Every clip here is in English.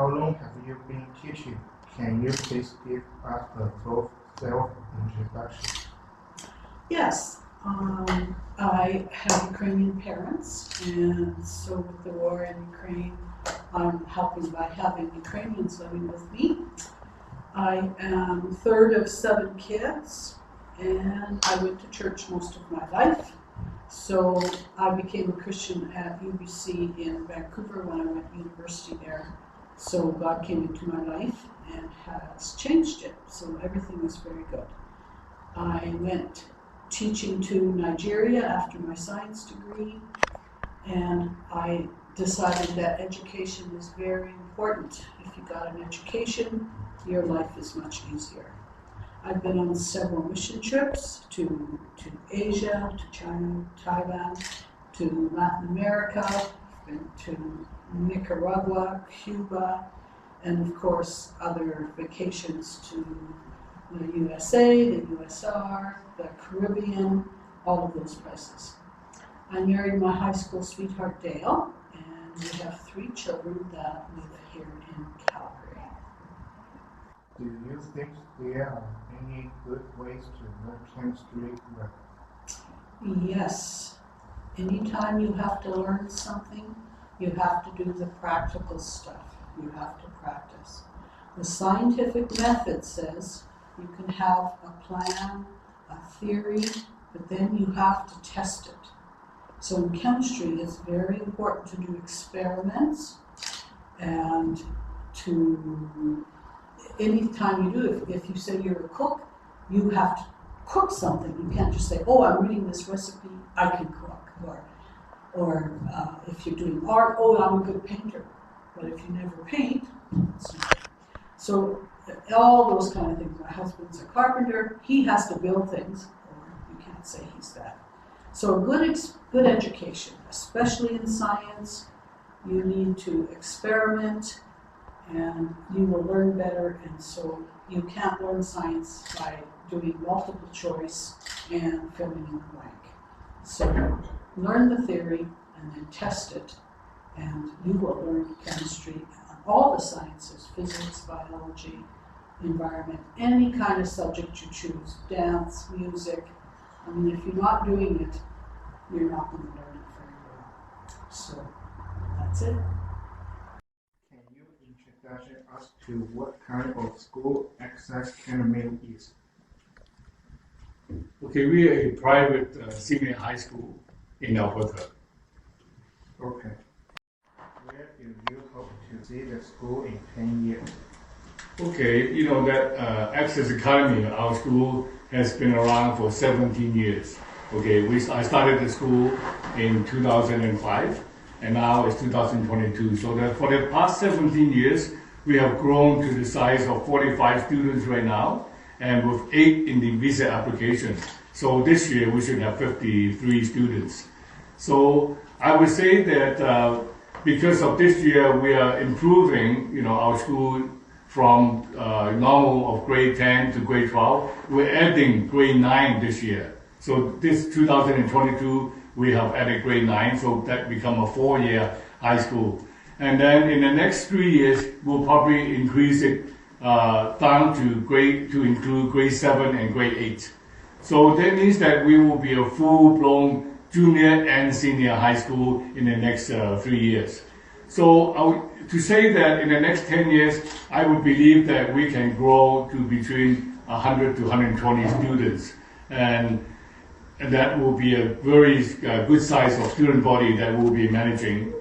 how long have you been teaching? Can you please give us a full self-introduction? Yes, I have Ukrainian parents, and so with the war in Ukraine, I'm helping by having Ukrainians living with me. I am third of 7 kids, and I went to church most of my life. So I became a Christian at UBC in Vancouver when I went to university there. So God came into my life and has changed it. So everything is very good. I went teaching to Nigeria after my science degree, and I decided that education is very important. If you got an education, your life is much easier. I've been on several mission trips to Asia, to China, Thailand, to Latin America, I've been to Nicaragua, Cuba, and of course other vacations to the USA, the USR, the Caribbean, all of those places. I married my high school sweetheart Dale, and we have 3 children that live here in Calgary. Do you think there are any good ways to learn chemistry well? Yes. Anytime you have to learn something, you have to do the practical stuff. You have to practice. The scientific method says you can have a plan, a theory, but then you have to test it. So in chemistry, it's very important to do experiments, and to anytime you do it, if you say you're a cook, you have to cook something. You can't just say, oh, I'm reading this recipe, I can cook. Or if you're doing art, oh, I'm a good painter. But if you never paint, it's not. So all those kind of things. My husband's a carpenter. He has to build things, or you can't say he's that. So good education, especially in science, you need to experiment, and you will learn better. And so you can't learn science by doing multiple choice and filling in the blank. So learn the theory and then test it, and you will learn chemistry and all the sciences, physics, biology, environment, any kind of subject you choose, dance, music. I mean, if you're not doing it, you're not going to learn it very well. So that's it. Can you introduce us to what kind of school Access Academy is? Okay, we are a private senior high school in Alberta. Okay. Where do you hope to see the school in 10 years? Okay, you know that Access Academy, our school, has been around for 17 years. Okay, I started the school in 2005, and now it's 2022. So that for the past 17 years, we have grown to the size of 45 students right now, and with 8 in the visa application. So this year we should have 53 students. So I would say that because of this year we are improving, our school from normal of grade 10 to grade 12. We're adding grade 9 this year. So this 2022 we have added grade 9, so that become a 4-year high school. And then in the next 3 years we'll probably increase it down to include grade 7 and grade 8. So that means that we will be a full-blown junior and senior high school in the next 3 years. So to say that in the next 10 years, I would believe that we can grow to between 100 to 120 students. And that will be a very good size of student body that we'll be managing.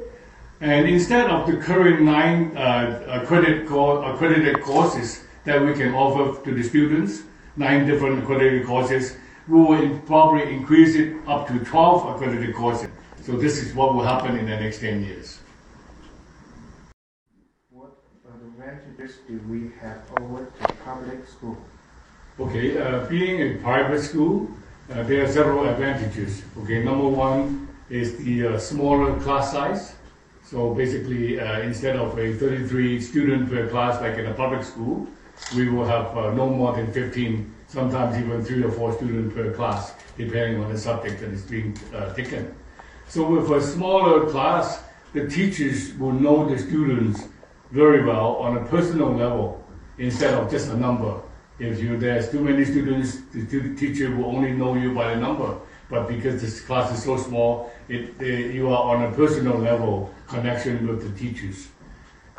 And instead of the current 9 accredited courses that we can offer to the students, 9 different accredited courses, we will probably increase it up to 12 accredited courses. So this is what will happen in the next 10 years. What advantages do we have over the public school? Okay, being a private school, there are several advantages. Okay, number 1 is the smaller class size. So basically, instead of a 33 student per class like in a public school, we will have no more than 15, sometimes even 3 or 4 students per class, depending on the subject that is being taken. So with a smaller class, the teachers will know the students very well on a personal level instead of just a number. If there's too many students, the teacher will only know you by the number. But because this class is so small, you are on a personal level connection with the teachers.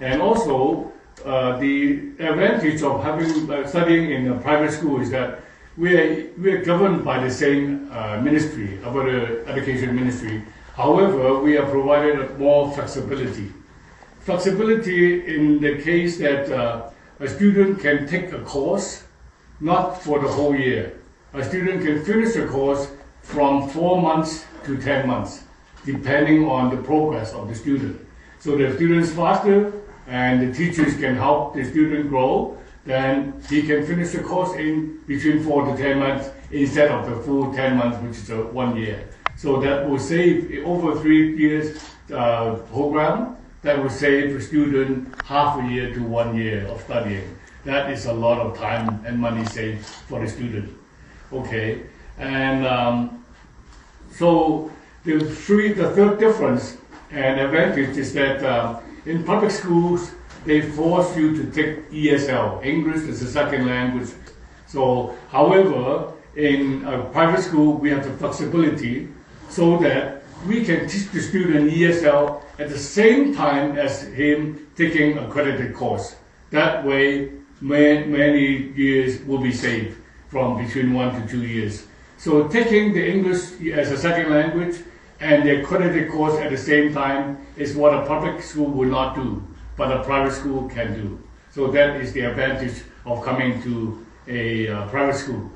And also, the advantage of studying in a private school is that we are governed by the same ministry, about the education ministry. However, we are provided more flexibility. Flexibility in the case that a student can take a course, not for the whole year. A student can finish the course from 4 months to 10 months, depending on the progress of the student. So the student's faster and the teachers can help the student grow, then he can finish the course in between 4 to 10 months instead of the full 10 months, which is 1 year. So that will save, over 3 years program, that will save the student half a year to 1 year of studying. That is a lot of time and money saved for the student. Okay, and so the third difference and advantage is that in public schools, they force you to take ESL, English as a second language. So, however, in a private school, we have the flexibility so that we can teach the student ESL at the same time as him taking an accredited course. That way, many years will be saved from between 1 to 2 years. So taking the English as a second language and the accredited course at the same time is what a public school will not do, but a private school can do. So that is the advantage of coming to a private school.